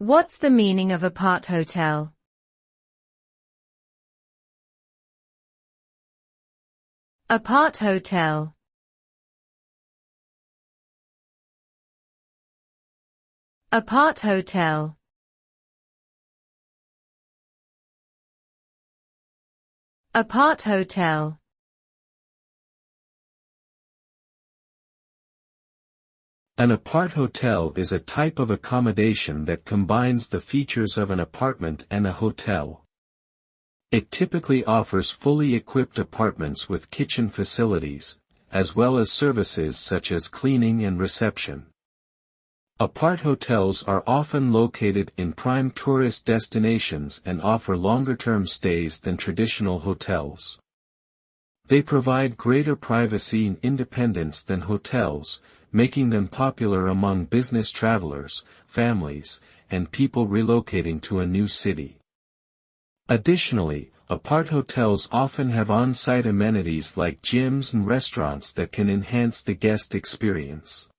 What's the meaning of aparthotel? Aparthotel. Aparthotel. Aparthotel. An aparthotel is a type of accommodation that combines the features of an apartment and a hotel. It typically offers fully equipped apartments with kitchen facilities, as well as services such as cleaning and reception. Aparthotels are often located in prime tourist destinations and offer longer-term stays than traditional hotels. They provide greater privacy and independence than hotels, making them popular among business travelers, families, and people relocating to a new city. Additionally, aparthotels often have on-site amenities like gyms and restaurants that can enhance the guest experience.